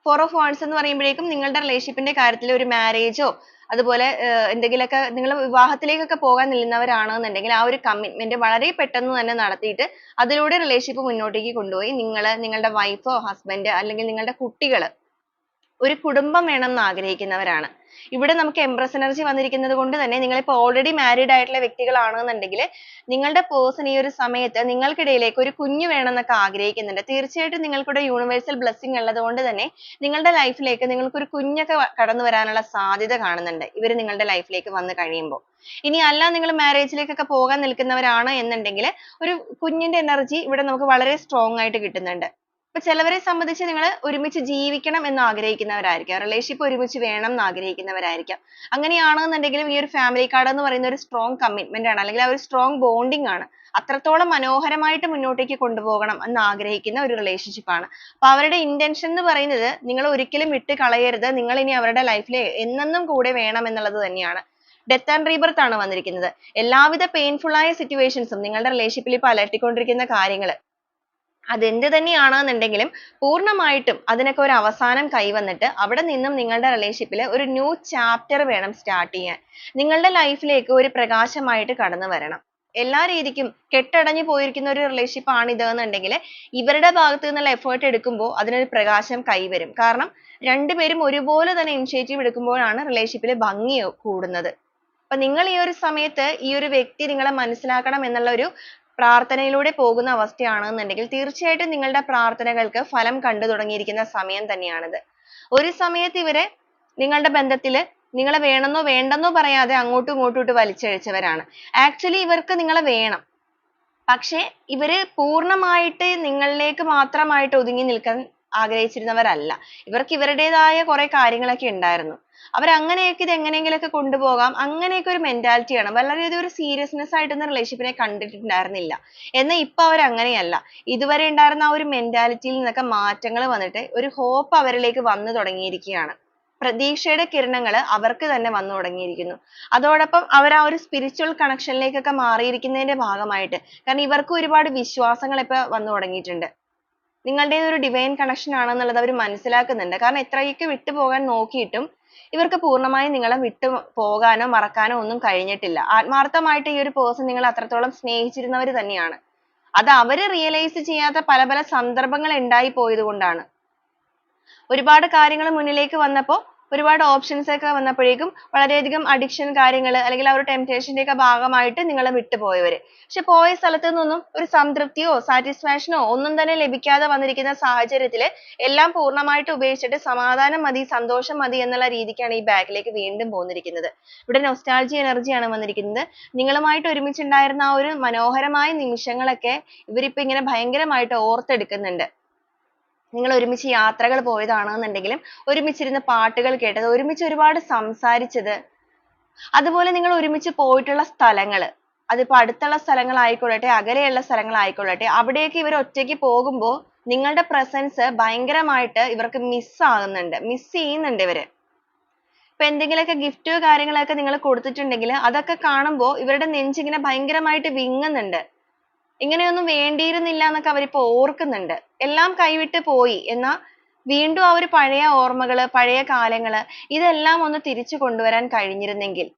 ഫോർ ഓഫ് വാൺസ് എന്ന് പറയുമ്പോഴേക്കും നിങ്ങളുടെ റിലേഷൻഷിപ്പിന്റെ കാര്യത്തിൽ ഒരു മാരേജോ അതുപോലെ എന്തെങ്കിലുമൊക്കെ നിങ്ങൾ വിവാഹത്തിലേക്കൊക്കെ പോകാൻ നിൽക്കുന്നവരാണെന്നുണ്ടെങ്കിൽ ആ ഒരു കമ്മിറ്റ്മെന്റ് വളരെ പെട്ടെന്ന് തന്നെ നടത്തിയിട്ട് അതിലൂടെ റിലേഷൻഷിപ്പ് മുന്നോട്ടേക്ക് കൊണ്ടുപോയി നിങ്ങൾ നിങ്ങളുടെ വൈഫോ ഹസ്ബൻഡ് അല്ലെങ്കിൽ നിങ്ങളുടെ കുട്ടികൾ ഒരു കുടുംബം വേണം എന്ന് ആഗ്രഹിക്കുന്നവരാണ്. ഇവിടെ നമുക്ക് എംപ്രസ് എനർജി വന്നിരിക്കുന്നത് കൊണ്ട് തന്നെ നിങ്ങളിപ്പോൾ ഓൾറെഡി മാരീഡ് ആയിട്ടുള്ള വ്യക്തികളാണെന്നുണ്ടെങ്കിൽ നിങ്ങളുടെ പേഴ്സൺ ഈ ഒരു സമയത്ത് നിങ്ങൾക്കിടയിലേക്ക് ഒരു കുഞ്ഞ് വേണം എന്നൊക്കെ ആഗ്രഹിക്കുന്നുണ്ട്. തീർച്ചയായിട്ടും നിങ്ങൾക്കിവിടെ യൂണിവേഴ്സൽ ബ്ലെസ്സിങ് ഉള്ളത് കൊണ്ട് തന്നെ നിങ്ങളുടെ ലൈഫിലേക്ക് നിങ്ങൾക്കൊരു കുഞ്ഞൊക്കെ കടന്നു വരാനുള്ള സാധ്യത കാണുന്നുണ്ട് ഇവർ നിങ്ങളുടെ ലൈഫിലേക്ക് വന്നു കഴിയുമ്പോൾ. ഇനി അല്ല നിങ്ങൾ മാരേജിലേക്കൊക്കെ പോകാൻ നിൽക്കുന്നവരാണ് എന്നുണ്ടെങ്കിൽ ഒരു കുഞ്ഞിന്റെ എനർജി ഇവിടെ നമുക്ക് വളരെ സ്ട്രോങ് ആയിട്ട് കിട്ടുന്നുണ്ട്. ഇപ്പൊ ചിലവരെ സംബന്ധിച്ച് നിങ്ങൾ ഒരുമിച്ച് ജീവിക്കണം എന്ന് ആഗ്രഹിക്കുന്നവരായിരിക്കാം. റിലേഷൻഷിപ്പ് ഒരുമിച്ച് വേണം എന്ന് ആഗ്രഹിക്കുന്നവരായിരിക്കാം. അങ്ങനെയാണെന്നുണ്ടെങ്കിലും ഈ ഒരു ഫാമിലി കാർഡ് എന്ന് പറയുന്ന ഒരു സ്ട്രോങ് കമ്മിറ്റ്മെന്റ് ആണ് അല്ലെങ്കിൽ ആ ഒരു സ്ട്രോങ് ബോണ്ടിങ് ആണ്. അത്രത്തോളം മനോഹരമായിട്ട് മുന്നോട്ടേക്ക് കൊണ്ടുപോകണം എന്ന് ആഗ്രഹിക്കുന്ന ഒരു റിലേഷൻഷിപ്പ് ആണ്. അപ്പൊ അവരുടെ ഇന്റൻഷൻ എന്ന് പറയുന്നത് നിങ്ങൾ ഒരിക്കലും വിട്ട് കളയരുത്, നിങ്ങൾ ഇനി അവരുടെ ലൈഫിൽ എന്നെന്നും കൂടെ വേണം എന്നുള്ളത് തന്നെയാണ്. ഡെത്ത് ആൻഡ് റീബർത്ത് ആണ് വന്നിരിക്കുന്നത്. എല്ലാവിധ പെയിൻഫുൾ ആയ സിറ്റുവേഷൻസും നിങ്ങളുടെ റിലേഷൻഷിപ്പിൽ ഇപ്പോൾ അലട്ടിക്കൊണ്ടിരിക്കുന്ന കാര്യങ്ങൾ അതെന്ത് തന്നെയാണെന്നുണ്ടെങ്കിലും പൂർണ്ണമായിട്ടും അതിനൊക്കെ ഒരു അവസാനം കൈവന്നിട്ട് അവിടെ നിന്നും നിങ്ങളുടെ റിലേഷൻഷിപ്പിൽ ഒരു ന്യൂ ചാപ്റ്റർ വേണം സ്റ്റാർട്ട് ചെയ്യാൻ. നിങ്ങളുടെ ലൈഫിലേക്ക് ഒരു പ്രകാശമായിട്ട് കടന്നു വരണം. എല്ലാ രീതിക്കും കെട്ടടഞ്ഞു പോയിരിക്കുന്ന ഒരു റിലേഷൻഷിപ്പ് ആണ് ഇത് എന്നുണ്ടെങ്കിൽ ഇവരുടെ ഭാഗത്തു നിന്നുള്ള എഫേർട്ട് എടുക്കുമ്പോൾ അതിനൊരു പ്രകാശം കൈവരും. കാരണം രണ്ടുപേരും ഒരുപോലെ തന്നെ ഇനിഷ്യേറ്റീവ് എടുക്കുമ്പോഴാണ് റിലേഷൻഷിപ്പിൽ ഭംഗി കൂടുന്നത്. അപ്പൊ നിങ്ങൾ ഈ ഒരു സമയത്ത് ഈ ഒരു വ്യക്തി നിങ്ങളെ മനസ്സിലാക്കണം എന്നുള്ള ഒരു പ്രാർത്ഥനയിലൂടെ പോകുന്ന അവസ്ഥയാണെന്നുണ്ടെങ്കിൽ തീർച്ചയായിട്ടും നിങ്ങളുടെ പ്രാർത്ഥനകൾക്ക് ഫലം കണ്ടു തുടങ്ങിയിരിക്കുന്ന സമയം തന്നെയാണിത്. ഒരു സമയത്ത് ഇവരെ നിങ്ങളുടെ ബന്ധത്തിൽ നിങ്ങളെ വേണമെന്നോ വേണ്ടെന്നോ പറയാതെ അങ്ങോട്ടും ഇങ്ങോട്ടും ഇട്ട് വലിച്ചഴിച്ചവരാണ്. ആക്ച്വലി ഇവർക്ക് നിങ്ങളെ വേണം, പക്ഷെ ഇവര് പൂർണ്ണമായിട്ട് നിങ്ങളിലേക്ക് മാത്രമായിട്ട് ഒതുങ്ങി നിൽക്കാൻ ആഗ്രഹിച്ചിരുന്നവരല്ല. ഇവർക്ക് ഇവരുടേതായ കുറെ കാര്യങ്ങളൊക്കെ ഉണ്ടായിരുന്നു. അവരങ്ങനെയൊക്കെ ഇത് എങ്ങനെയെങ്കിലുമൊക്കെ കൊണ്ടുപോകാം, അങ്ങനെയൊക്കെ ഒരു മെന്റാലിറ്റിയാണ്. വളരെയധികം ഒരു സീരിയസ്നെസ് ആയിട്ടൊന്നും റിലേഷൻഷിപ്പിനെ കണ്ടിട്ടുണ്ടായിരുന്നില്ല. എന്നാൽ ഇപ്പൊ അവരങ്ങനെയല്ല. ഇതുവരെ ഉണ്ടായിരുന്ന ആ ഒരു മെന്റാലിറ്റിയിൽ നിന്നൊക്കെ മാറ്റങ്ങൾ വന്നിട്ട് ഒരു ഹോപ്പ് അവരിലേക്ക് വന്നു തുടങ്ങിയിരിക്കുകയാണ്. പ്രതീക്ഷയുടെ കിരണങ്ങൾ അവർക്ക് തന്നെ വന്നു തുടങ്ങിയിരിക്കുന്നു. അതോടൊപ്പം അവർ ആ ഒരു സ്പിരിച്വൽ കണക്ഷനിലേക്കൊക്കെ മാറിയിരിക്കുന്നതിന്റെ ഭാഗമായിട്ട്, കാരണം ഇവർക്ക് ഒരുപാട് വിശ്വാസങ്ങൾ ഇപ്പൊ വന്നു തുടങ്ങിയിട്ടുണ്ട്. നിങ്ങളുടേത് ഒരു ഡിവൈൻ കണക്ഷൻ ആണെന്നുള്ളത് അവർ മനസ്സിലാക്കുന്നുണ്ട്. കാരണം എത്രയൊക്കെ വിട്ടുപോകാൻ നോക്കിയിട്ടും ഇവർക്ക് പൂർണ്ണമായും നിങ്ങളെ വിട്ടു പോകാനോ മറക്കാനോ ഒന്നും കഴിഞ്ഞിട്ടില്ല. ആത്മാർത്ഥമായിട്ട് ഈ ഒരു പേഴ്സൺ നിങ്ങളെ അത്രത്തോളം സ്നേഹിച്ചിരുന്നവർ തന്നെയാണ്. അത് അവര് റിയലൈസ് ചെയ്യാത്ത പല പല സന്ദർഭങ്ങൾ ഉണ്ടായി പോയത് കൊണ്ടാണ്. ഒരുപാട് കാര്യങ്ങൾ മുന്നിലേക്ക് വന്നപ്പോൾ ഒരുപാട് ഓപ്ഷൻസ് ഒക്കെ വന്നപ്പോഴേക്കും വളരെയധികം അഡിക്ഷൻ കാര്യങ്ങൾ അല്ലെങ്കിൽ ആ ഒരു ടെംപ്റ്റേഷന്റെ ഒക്കെ ഭാഗമായിട്ട് നിങ്ങളെ വിട്ടുപോയവര്. പക്ഷെ പോയ സ്ഥലത്ത് നിന്നൊന്നും ഒരു സംതൃപ്തിയോ സാറ്റിസ്ഫാക്ഷനോ ഒന്നും തന്നെ ലഭിക്കാതെ വന്നിരിക്കുന്ന സാഹചര്യത്തിൽ എല്ലാം പൂർണ്ണമായിട്ട് ഉപേക്ഷിച്ചിട്ട് സമാധാനം മതി, സന്തോഷം മതി എന്നുള്ള രീതിക്കാണ് ഈ ബാക്കിലേക്ക് വീണ്ടും പോന്നിരിക്കുന്നത്. ഇവിടെ നൊസ്റ്റാൾജി എനർജിയാണ് വന്നിരിക്കുന്നത്. നിങ്ങളുമായിട്ട് ഒരുമിച്ചുണ്ടായിരുന്ന ആ ഒരു മനോഹരമായ നിമിഷങ്ങളൊക്കെ ഇവരിപ്പോ ഇങ്ങനെ ഭയങ്കരമായിട്ട് ഓർത്തെടുക്കുന്നുണ്ട്. നിങ്ങൾ ഒരുമിച്ച് യാത്രകൾ പോയതാണെന്നുണ്ടെങ്കിലും ഒരുമിച്ചിരുന്ന് പാട്ടുകൾ കേട്ടത്, ഒരുമിച്ച് ഒരുപാട് സംസാരിച്ചത്, അതുപോലെ നിങ്ങൾ ഒരുമിച്ച് പോയിട്ടുള്ള സ്ഥലങ്ങൾ, അതിപ്പോ അടുത്തുള്ള സ്ഥലങ്ങളായിക്കൊള്ളട്ടെ അകലെയുള്ള സ്ഥലങ്ങളായിക്കൊള്ളട്ടെ, അവിടെയൊക്കെ ഇവർ ഒറ്റയ്ക്ക് പോകുമ്പോൾ നിങ്ങളുടെ പ്രസൻസ് ഭയങ്കരമായിട്ട് ഇവർക്ക് മിസ് ചെയ്യുന്നുണ്ട് ഇവര്. ഇപ്പൊ എന്തെങ്കിലുമൊക്കെ ഗിഫ്റ്റോ കാര്യങ്ങളൊക്കെ നിങ്ങൾ കൊടുത്തിട്ടുണ്ടെങ്കിൽ അതൊക്കെ കാണുമ്പോൾ ഇവരുടെ നെഞ്ചിങ്ങനെ ഭയങ്കരമായിട്ട് വിങ്ങുന്നുണ്ട്. ഇങ്ങനെയൊന്നും വേണ്ടിയിരുന്നില്ല എന്നൊക്കെ അവരിപ്പോ ഓർക്കുന്നുണ്ട്. എല്ലാം കൈവിട്ട് പോയി എന്നാ വീണ്ടും ആ ഒരു പഴയ ഓർമ്മകള്, പഴയ കാലങ്ങള് ഇതെല്ലാം ഒന്ന് തിരിച്ചു കൊണ്ടുവരാൻ കഴിഞ്ഞിരുന്നെങ്കിൽ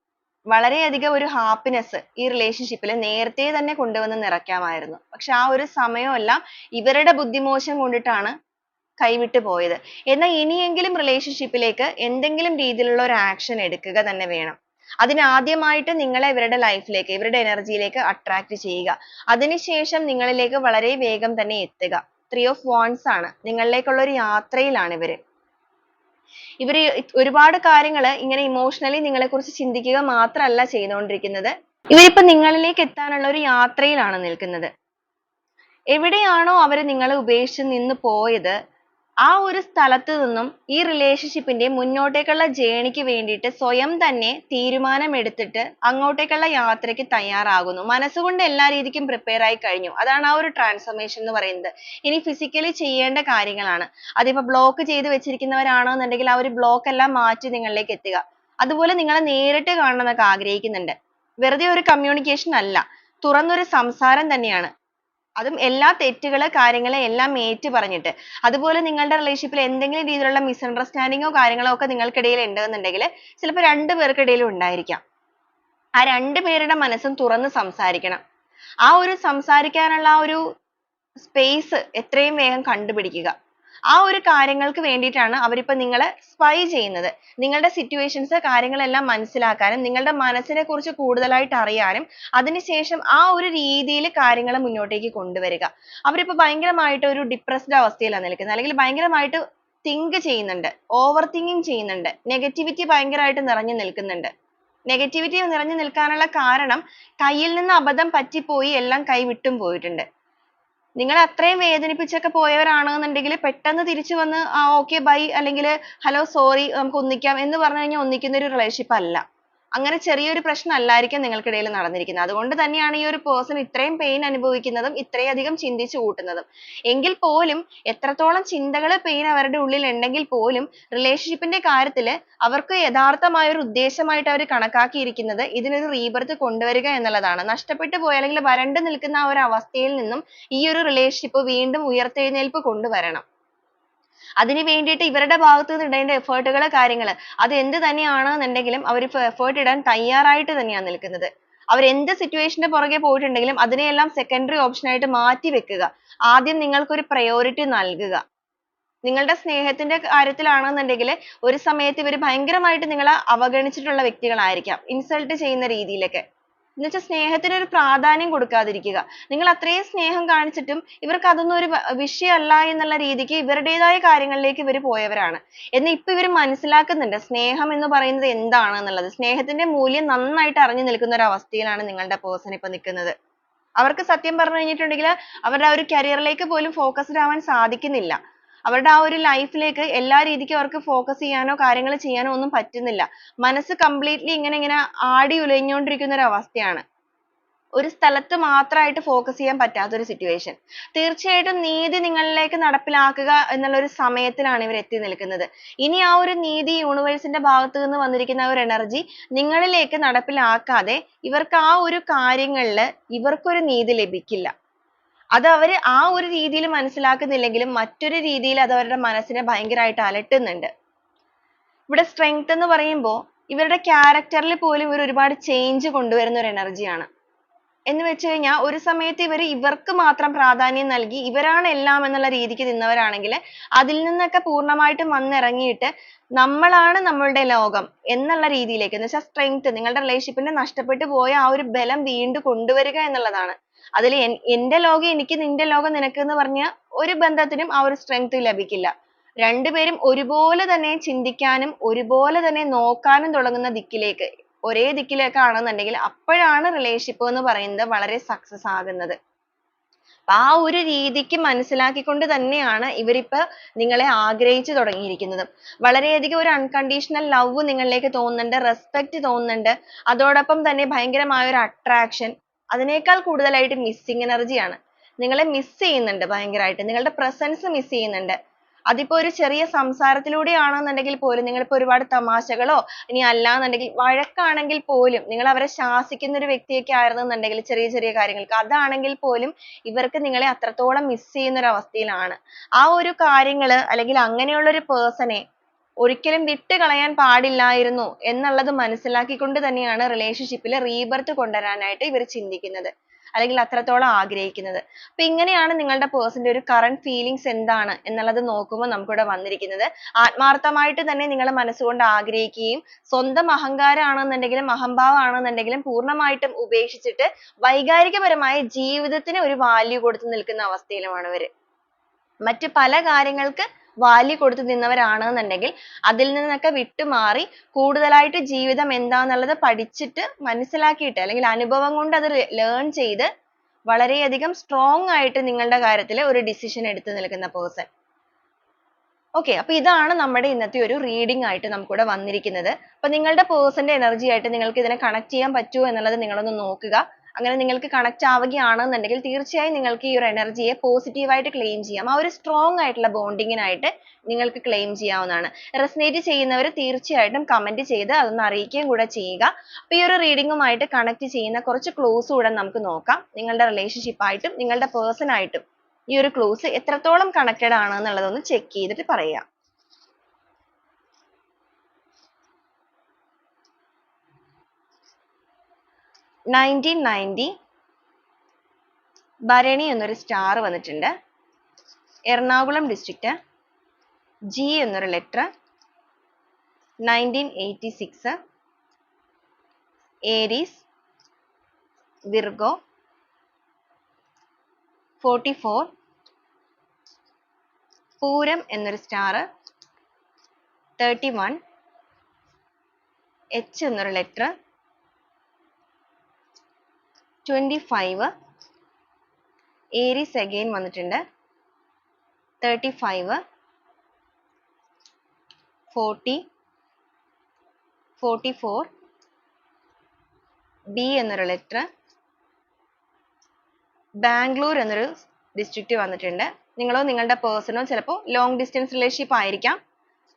വളരെയധികം ഒരു ഹാപ്പിനെസ് ഈ റിലേഷൻഷിപ്പിൽ നേരത്തെ തന്നെ കൊണ്ടുവന്ന് നിറയ്ക്കാമായിരുന്നു. പക്ഷെ ആ ഒരു സമയമെല്ലാം ഇവരുടെ ബുദ്ധിമോശം കൊണ്ടിട്ടാണ് കൈവിട്ട് പോയത്. എന്നാൽ ഇനിയെങ്കിലും റിലേഷൻഷിപ്പിലേക്ക് എന്തെങ്കിലും രീതിയിലുള്ള ഒരു ആക്ഷൻ എടുക്കുക തന്നെ വേണം. അതിനാദ്യമായിട്ട് നിങ്ങളെ ഇവരുടെ ലൈഫിലേക്ക്, ഇവരുടെ എനർജിയിലേക്ക് അട്രാക്ട് ചെയ്യുക. അതിനുശേഷം നിങ്ങളിലേക്ക് വളരെ വേഗം തന്നെ എത്തുക. 3 of Wands ആണ്. നിങ്ങളിലേക്കുള്ള ഒരു യാത്രയിലാണ് ഇവര്. ഇവര് ഒരുപാട് കാര്യങ്ങൾ ഇങ്ങനെ ഇമോഷണലി നിങ്ങളെ കുറിച്ച് ചിന്തിക്കുക മാത്രമല്ല ചെയ്തുകൊണ്ടിരിക്കുന്നത്. ഇവരിപ്പോ നിങ്ങളിലേക്ക് എത്താനുള്ള ഒരു യാത്രയിലാണ് നിൽക്കുന്നത്. എവിടെയാണോ അവര് നിങ്ങളെ ഉപേക്ഷിച്ച് നിന്ന് പോയത് ആ ഒരു സ്ഥലത്ത് നിന്നും ഈ റിലേഷൻഷിപ്പിന്റെ മുന്നോട്ടേക്കുള്ള ജേണിക്ക് വേണ്ടിയിട്ട് സ്വയം തന്നെ തീരുമാനമെടുത്തിട്ട് അങ്ങോട്ടേക്കുള്ള യാത്രയ്ക്ക് തയ്യാറാകുന്നു. മനസ്സുകൊണ്ട് എല്ലാ രീതിക്കും പ്രിപ്പയർ ആയി കഴിഞ്ഞു. അതാണ് ആ ഒരു ട്രാൻസ്ഫോർമേഷൻ എന്ന് പറയുന്നത്. ഇനി ഫിസിക്കലി ചെയ്യേണ്ട കാര്യങ്ങളാണ്. അതിപ്പോ ബ്ലോക്ക് ചെയ്ത് വെച്ചിരിക്കുന്നവരാണെന്നുണ്ടെങ്കിൽ ആ ഒരു ബ്ലോക്ക് എല്ലാം മാറ്റി നിങ്ങളിലേക്ക് എത്തുക. അതുപോലെ നിങ്ങളെ നേരിട്ട് കാണണം എന്നൊക്കെ ആഗ്രഹിക്കുന്നുണ്ട്. വെറുതെ ഒരു കമ്മ്യൂണിക്കേഷൻ അല്ല, തുറന്നൊരു സംസാരം തന്നെയാണ്. അതും എല്ലാ തെറ്റുകള് കാര്യങ്ങളെ എല്ലാം ഏറ്റു പറഞ്ഞിട്ട്. അതുപോലെ നിങ്ങളുടെ റിലേഷൻഷിപ്പിൽ എന്തെങ്കിലും രീതിയിലുള്ള മിസ്അണ്ടർസ്റ്റാൻഡിങ്ങോ കാര്യങ്ങളോ ഒക്കെ നിങ്ങൾക്കിടയിൽ ഉണ്ടെന്നുണ്ടെങ്കിൽ ചിലപ്പോൾ രണ്ടുപേർക്കിടയിലും ഉണ്ടായിരിക്കാം. ആ രണ്ടുപേരുടെ മനസ്സും തുറന്ന് സംസാരിക്കണം. ആ ഒരു സംസാരിക്കാനുള്ള ആ ഒരു സ്പേസ് എത്രയും വേഗം കണ്ടുപിടിക്കുക. ആ ഒരു കാര്യങ്ങൾക്ക് വേണ്ടിയിട്ടാണ് അവരിപ്പോ നിങ്ങളെ സ്പൈ ചെയ്യുന്നത്. നിങ്ങളുടെ സിറ്റുവേഷൻസ് കാര്യങ്ങളെല്ലാം മനസ്സിലാക്കാനും നിങ്ങളുടെ മനസ്സിനെ കുറിച്ച് കൂടുതലായിട്ട് അറിയാനും അതിനുശേഷം ആ ഒരു രീതിയിൽ കാര്യങ്ങൾ മുന്നോട്ടേക്ക് കൊണ്ടുവരിക. അവരിപ്പോ ഭയങ്കരമായിട്ട് ഒരു ഡിപ്രസ്ഡ് അവസ്ഥയിലാണ് നിൽക്കുന്നത്, അല്ലെങ്കിൽ ഭയങ്കരമായിട്ട് തിങ്ക് ചെയ്യുന്നുണ്ട്, ഓവർ തിങ്കിങ് ചെയ്യുന്നുണ്ട്, നെഗറ്റിവിറ്റി ഭയങ്കരമായിട്ട് നിറഞ്ഞു നിൽക്കുന്നുണ്ട്. നെഗറ്റിവിറ്റി നിറഞ്ഞു നിൽക്കാനുള്ള കാരണം കയ്യിൽ നിന്ന് അബദ്ധം പറ്റിപ്പോയി എല്ലാം കൈവിട്ടും പോയിട്ടുണ്ട്. നിങ്ങളെ അത്രയും വേദനിപ്പിച്ചൊക്കെ പോയവരാണെന്നുണ്ടെങ്കിൽ പെട്ടെന്ന് തിരിച്ചു വന്ന് ആ ഓക്കെ ബൈ അല്ലെങ്കിൽ ഹലോ സോറി നമുക്ക് ഒന്നിക്കാം എന്ന് പറഞ്ഞു കഴിഞ്ഞാൽ ഒന്നിക്കുന്ന ഒരു റിലേഷൻഷിപ്പ് അല്ല. അങ്ങനെ ചെറിയൊരു പ്രശ്നം അല്ലായിരിക്കാം നിങ്ങൾക്കിടയിൽ നടന്നിരിക്കുന്നത്. അതുകൊണ്ട് തന്നെയാണ് ഈ ഒരു പേഴ്സൺ ഇത്രയും പെയിൻ അനുഭവിക്കുന്നതും ഇത്രയധികം ചിന്തിച്ചു കൂട്ടുന്നതും. എങ്കിൽ പോലും എത്രത്തോളം ചിന്തകൾ പെയിൻ അവരുടെ ഉള്ളിൽ ഉണ്ടെങ്കിൽ പോലും റിലേഷൻഷിപ്പിന്റെ കാര്യത്തിൽ അവർക്ക് യഥാർത്ഥമായ ഒരു ഉദ്ദേശമായിട്ട് അവർ കണക്കാക്കിയിരിക്കുന്നത് ഇതിനൊരു റീബർത്ത് കൊണ്ടുവരിക എന്നുള്ളതാണ്. നഷ്ടപ്പെട്ടു പോയ അല്ലെങ്കിൽ വരണ്ടു നിൽക്കുന്ന ആ ഒരു അവസ്ഥയിൽ നിന്നും ഈ ഒരു റിലേഷൻഷിപ്പ് വീണ്ടും ഉയർത്തെഴുന്നേൽപ്പ് കൊണ്ടുവരണം. അതിന് വേണ്ടിയിട്ട് ഇവരുടെ ഭാഗത്ത് നിന്ന് ഇടേണ്ട എഫേർട്ടുകൾ കാര്യങ്ങൾ അത് എന്ത് തന്നെയാണെന്നുണ്ടെങ്കിലും അവർ എഫേർട്ട് ഇടാൻ തയ്യാറായിട്ട് തന്നെയാണ് നിൽക്കുന്നത്. അവർ എന്ത് സിറ്റുവേഷന്റെ പുറകെ പോയിട്ടുണ്ടെങ്കിലും അതിനെയെല്ലാം സെക്കൻഡറി ഓപ്ഷൻ ആയിട്ട് മാറ്റി വെക്കുക. ആദ്യം നിങ്ങൾക്കൊരു പ്രയോറിറ്റി നൽകുക. നിങ്ങളുടെ സ്നേഹത്തിന്റെ കാര്യത്തിലാണെന്നുണ്ടെങ്കിൽ ഒരു സമയത്ത് ഇവർ ഭയങ്കരമായിട്ട് നിങ്ങളെ അവഗണിച്ചിട്ടുള്ള വ്യക്തികളായിരിക്കാം, ഇൻസൾട്ട് ചെയ്യുന്ന രീതിയിലൊക്കെ. എന്നുവെച്ചാൽ സ്നേഹത്തിന് ഒരു പ്രാധാന്യം കൊടുക്കാതിരിക്കുക. നിങ്ങൾ അത്രയും സ്നേഹം കാണിച്ചിട്ടും ഇവർക്ക് അതൊന്നും ഒരു വിഷയമല്ല എന്നുള്ള രീതിക്ക് ഇവരുടേതായ കാര്യങ്ങളിലേക്ക് ഇവർ പോയവരാണ്. എന്നാൽ ഇപ്പൊ ഇവർ മനസ്സിലാക്കുന്നുണ്ട് സ്നേഹം എന്ന് പറയുന്നത് എന്താണെന്നുള്ളത്. സ്നേഹത്തിന്റെ മൂല്യം നന്നായിട്ട് അറിഞ്ഞു നിൽക്കുന്ന ഒരു അവസ്ഥയിലാണ് നിങ്ങളുടെ പേഴ്സൺ ഇപ്പൊ നിൽക്കുന്നത്. അവർക്ക് സത്യം പറഞ്ഞു കഴിഞ്ഞിട്ടുണ്ടെങ്കിൽ അവരുടെ ആ ഒരു കരിയറിലേക്ക് പോലും ഫോക്കസ്ഡ് ആവാൻ സാധിക്കുന്നില്ല. അവരുടെ ആ ഒരു ലൈഫിലേക്ക് എല്ലാ രീതിക്കും അവർക്ക് ഫോക്കസ് ചെയ്യാനോ കാര്യങ്ങൾ ചെയ്യാനോ ഒന്നും പറ്റുന്നില്ല. മനസ്സ് കംപ്ലീറ്റ്ലി ഇങ്ങനെ ആടി ഉലഞ്ഞുകൊണ്ടിരിക്കുന്ന ഒരു അവസ്ഥയാണ്. ഒരു സ്ഥലത്ത് മാത്രമായിട്ട് ഫോക്കസ് ചെയ്യാൻ പറ്റാത്ത ഒരു സിറ്റുവേഷൻ. തീർച്ചയായിട്ടും നീതി നിങ്ങളിലേക്ക് നടപ്പിലാക്കുക എന്നുള്ള ഒരു സമയത്തിലാണ് ഇവർ എത്തി നിൽക്കുന്നത്. ഇനി ആ ഒരു നീതി യൂണിവേഴ്സിന്റെ ഭാഗത്ത് നിന്ന് വന്നിരിക്കുന്ന ഒരു എനർജി നിങ്ങളിലേക്ക് നടപ്പിലാക്കാതെ ഇവർക്ക് ആ ഒരു കാര്യങ്ങളിൽ ഇവർക്കൊരു നീതി ലഭിക്കില്ല. അത് അവർ ആ ഒരു രീതിയിൽ മനസ്സിലാക്കുന്നില്ലെങ്കിലും മറ്റൊരു രീതിയിൽ അത് അവരുടെ മനസ്സിനെ ഭയങ്കരമായിട്ട് അലട്ടുന്നുണ്ട്. ഇവിടെ സ്ട്രെങ്ത് എന്ന് പറയുമ്പോൾ ഇവരുടെ ക്യാരക്ടറിൽ പോലും ഇവർ ഒരുപാട് ചേഞ്ച് കൊണ്ടുവരുന്ന ഒരു എനർജിയാണ്. എന്ന് വെച്ച് കഴിഞ്ഞാൽ ഒരു സമയത്ത് ഇവർക്ക് മാത്രം പ്രാധാന്യം നൽകി ഇവരാണ് എല്ലാം എന്നുള്ള രീതിക്ക് നിന്നവരാണെങ്കിൽ അതിൽ നിന്നൊക്കെ പൂർണ്ണമായിട്ടും വന്നിറങ്ങിയിട്ട് നമ്മളാണ് നമ്മളുടെ ലോകം എന്നുള്ള രീതിയിലേക്ക്, എന്ന് വെച്ചാൽ സ്ട്രെങ്ത്, നിങ്ങളുടെ റിലേഷൻഷിപ്പിന്റെ നഷ്ടപ്പെട്ടു പോയ ആ ഒരു ബലം വീണ്ടും കൊണ്ടുവരിക എന്നുള്ളതാണ്. അതിൽ എന്റെ ലോകം എനിക്ക്, നിന്റെ ലോകം നിനക്ക് എന്ന് പറഞ്ഞ ഒരു ബന്ധത്തിനും ആ ഒരു സ്ട്രെങ്ത് ലഭിക്കില്ല. രണ്ടുപേരും ഒരുപോലെ തന്നെ ചിന്തിക്കാനും ഒരുപോലെ തന്നെ നോക്കാനും തുടങ്ങുന്ന ദിക്കിലേക്ക്, ഒരേ ദിക്കിലേക്കാണെന്നുണ്ടെങ്കിൽ അപ്പോഴാണ് റിലേഷൻഷിപ്പ് എന്ന് പറയുന്നത് വളരെ സക്സസ് ആകുന്നത്. ആ ഒരു രീതിക്ക് മനസ്സിലാക്കിക്കൊണ്ട് തന്നെയാണ് ഇവരിപ്പോ നിങ്ങളെ ആഗ്രഹിച്ചു തുടങ്ങിയിരിക്കുന്നത്. വളരെയധികം ഒരു അൺകണ്ടീഷണൽ ലവ് നിങ്ങളിലേക്ക് തോന്നുന്നുണ്ട്, റെസ്പെക്ട് തോന്നുന്നുണ്ട്, അതോടൊപ്പം തന്നെ ഭയങ്കരമായ ഒരു അട്രാക്ഷൻ, അതിനേക്കാൾ കൂടുതലായിട്ട് മിസ്സിങ് എനർജിയാണ്. നിങ്ങളെ മിസ് ചെയ്യുന്നുണ്ട് ഭയങ്കരമായിട്ട്, നിങ്ങളുടെ പ്രസൻസ് മിസ് ചെയ്യുന്നുണ്ട്. അതിപ്പോ ഒരു ചെറിയ സംസാരത്തിലൂടെ ആണെന്നുണ്ടെങ്കിൽ പോലും, നിങ്ങളിപ്പോ ഒരുപാട് തമാശകളോ ഇനി അല്ലാന്നുണ്ടെങ്കിൽ വഴക്കാണെങ്കിൽ പോലും, നിങ്ങൾ അവരെ ശാസിക്കുന്ന ഒരു വ്യക്തിയൊക്കെ ആയിരുന്നെന്നുണ്ടെങ്കിൽ ചെറിയ ചെറിയ കാര്യങ്ങൾക്ക്, അതാണെങ്കിൽ പോലും ഇവർക്ക് നിങ്ങളെ അത്രത്തോളം മിസ് ചെയ്യുന്ന ഒരു അവസ്ഥയിലാണ്. ആ ഒരു കാര്യങ്ങള് അല്ലെങ്കിൽ അങ്ങനെയുള്ള ഒരു പേഴ്സണെ ഒരിക്കലും വിട്ട് കളയാൻ പാടില്ലായിരുന്നു എന്നുള്ളത് മനസ്സിലാക്കിക്കൊണ്ട് തന്നെയാണ് റിലേഷൻഷിപ്പിൽ റീബർത്ത് കൊണ്ടുവരാനായിട്ട് ഇവർ ചിന്തിക്കുന്നത് അല്ലെങ്കിൽ അത്രത്തോളം ആഗ്രഹിക്കുന്നത്. അപ്പൊ ഇങ്ങനെയാണ് നിങ്ങളുടെ പേഴ്സന്റെ ഒരു കറന്റ് ഫീലിങ്സ് എന്താണ് എന്നുള്ളത് നോക്കുമ്പോൾ നമുക്കിവിടെ വന്നിരിക്കുന്നത്. ആത്മാർത്ഥമായിട്ട് തന്നെ നിങ്ങൾ മനസ്സുകൊണ്ട് ആഗ്രഹിക്കുകയും സ്വന്തം അഹങ്കാരമാണെന്നുണ്ടെങ്കിലും അഹംഭാവമാണെന്നുണ്ടെങ്കിലും പൂർണ്ണമായിട്ടും ഉപേക്ഷിച്ചിട്ട് വൈകാരികപരമായ ജീവിതത്തിന് ഒരു വാല്യൂ കൊടുത്തു നിൽക്കുന്ന അവസ്ഥയിലുമാണ് ഇവര്. മറ്റു പല കാര്യങ്ങൾക്ക് വാല്യൂ കൊടുത്തു നിന്നവരാണെന്നുണ്ടെങ്കിൽ അതിൽ നിന്നൊക്കെ വിട്ടുമാറി കൂടുതലായിട്ട് ജീവിതം എന്താന്നുള്ളത് പഠിച്ചിട്ട് മനസ്സിലാക്കിയിട്ട് അല്ലെങ്കിൽ അനുഭവം കൊണ്ട് അത് ലേൺ ചെയ്ത് വളരെയധികം സ്ട്രോങ് ആയിട്ട് നിങ്ങളുടെ കാര്യത്തിൽ ഒരു ഡിസിഷൻ എടുത്തു നിൽക്കുന്ന പേഴ്സൺ. ഓക്കെ, അപ്പൊ ഇതാണ് നമ്മുടെ ഇന്നത്തെ ഒരു റീഡിംഗ് ആയിട്ട് നമുക്കിവിടെ വന്നിരിക്കുന്നത്. അപ്പൊ നിങ്ങളുടെ പേഴ്സന്റെ എനർജി ആയിട്ട് നിങ്ങൾക്ക് ഇതിനെ കണക്ട് ചെയ്യാൻ പറ്റുമോ എന്നുള്ളത് നിങ്ങളൊന്ന് നോക്കുക. അങ്ങനെ നിങ്ങൾക്ക് കണക്ട് ആവുകയാണെന്നുണ്ടെങ്കിൽ തീർച്ചയായും നിങ്ങൾക്ക് ഈ ഒരു എനർജിയെ പോസിറ്റീവായിട്ട് ക്ലെയിം ചെയ്യാം. ആ ഒരു സ്ട്രോങ് ആയിട്ടുള്ള ബോണ്ടിങ്ങിനായിട്ട് നിങ്ങൾക്ക് ക്ലെയിം ചെയ്യാവുന്നതാണ്. റെസനേറ്റ് ചെയ്യുന്നവർ തീർച്ചയായിട്ടും കമന്റ് ചെയ്ത് അതൊന്ന് അറിയിക്കുകയും കൂടെ ചെയ്യുക. അപ്പൊ ഈ ഒരു റീഡിങ്ങുമായിട്ട് കണക്ട് ചെയ്യുന്ന കുറച്ച് ക്ലൂസ് കൂടെ നമുക്ക് നോക്കാം. നിങ്ങളുടെ റിലേഷൻഷിപ്പ് ആയിട്ടും നിങ്ങളുടെ പേഴ്സൺ ആയിട്ടും ഈ ഒരു ക്ലൂസ് എത്രത്തോളം കണക്റ്റഡ് ആണ് എന്നുള്ളതൊന്ന് ചെക്ക് ചെയ്തിട്ട് പറയാം. നയൻറ്റീൻ 90 ഭരണി എന്നൊരു സ്റ്റാർ വന്നിട്ടുണ്ട്. എറണാകുളം ഡിസ്ട്രിക്റ്റ്, ജി എന്നൊരു ലെറ്റർ. 1986 Aries, Virgo. 44 പൂരം എന്നൊരു സ്റ്റാർ. 31 എച്ച് എന്നൊരു ലെറ്റർ. 25 ഏരീസ് അഗൈൻ വന്നിട്ടുണ്ട്. 35 40 44 ബി എന്നൊരു ലെറ്റർ, ബാംഗ്ലൂർ എന്നൊരു ഡിസ്ട്രിക്റ്റ് വന്നിട്ടുണ്ട്. നിങ്ങളോ നിങ്ങളുടെ പേഴ്സണോ ചിലപ്പോൾ ലോങ് ഡിസ്റ്റൻസ് റിലേഷൻഷിപ്പ് ആയിരിക്കാം.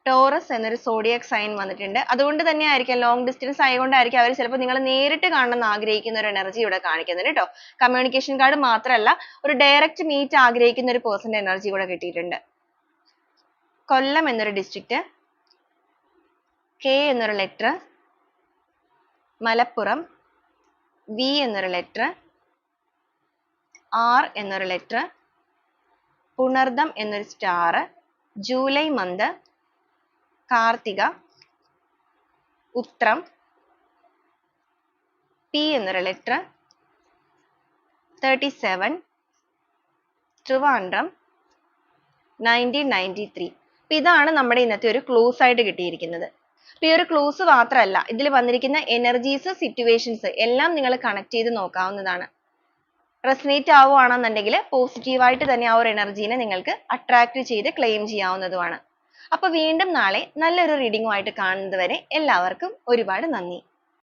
ടോറസ് എന്നൊരു സോഡിയാക് സൈൻ വന്നിട്ടുണ്ട്. അതുകൊണ്ട് തന്നെ ആയിരിക്കാം, ലോങ് ഡിസ്റ്റൻസ് ആയതുകൊണ്ടായിരിക്കും അവർ ചിലപ്പോൾ നിങ്ങൾ നേരിട്ട് കാണണം എന്ന് ആഗ്രഹിക്കുന്ന ഒരു എനർജി ഇവിടെ കാണിക്കുന്നത് കേട്ടോ. കമ്മ്യൂണിക്കേഷൻ കാർഡ് മാത്രമല്ല, ഒരു ഡയറക്റ്റ് മീറ്റ് ആഗ്രഹിക്കുന്ന ഒരു പേഴ്സന്റെ എനർജി കൂടെ കിട്ടിയിട്ടുണ്ട്. കൊല്ലം എന്നൊരു ഡിസ്ട്രിക്റ്റ്, കെ എന്നൊരു ലെറ്റർ, മലപ്പുറം, വി എന്നൊരു ലെറ്റർ, ആർ എന്നൊരു ലെറ്റർ, പുണർദം എന്നൊരു സ്റ്റാർ, ജൂലൈ മന്ത്, കാർത്തിക, ഉത്രം, പി എന്നൊരു ലെറ്റർ, 37, ട്രിവാൻഡ്രം, 1993. ഇതാണ് നമ്മുടെ ഇന്നത്തെ ഒരു ക്ലൂസ് ആയിട്ട് കിട്ടിയിരിക്കുന്നത്. ഈ ഒരു ക്ലൂസ് മാത്രമല്ല, ഇതിൽ വന്നിരിക്കുന്ന എനർജീസ്, സിറ്റുവേഷൻസ് എല്ലാം നിങ്ങൾ കണക്ട് ചെയ്ത് നോക്കാവുന്നതാണ്. റെസനേറ്റ് ആവുകയാണെന്നുണ്ടെങ്കിൽ പോസിറ്റീവായിട്ട് തന്നെ ആ ഒരു എനർജീനെ നിങ്ങൾക്ക് അട്രാക്ട് ചെയ്ത് ക്ലെയിം ചെയ്യാവുന്നതുമാണ്. അപ്പോൾ വീണ്ടും നാളെ നല്ലൊരു റീഡിങ്ങുമായിട്ട് കാണുന്നത് വരെ എല്ലാവർക്കും ഒരുപാട് നന്ദി.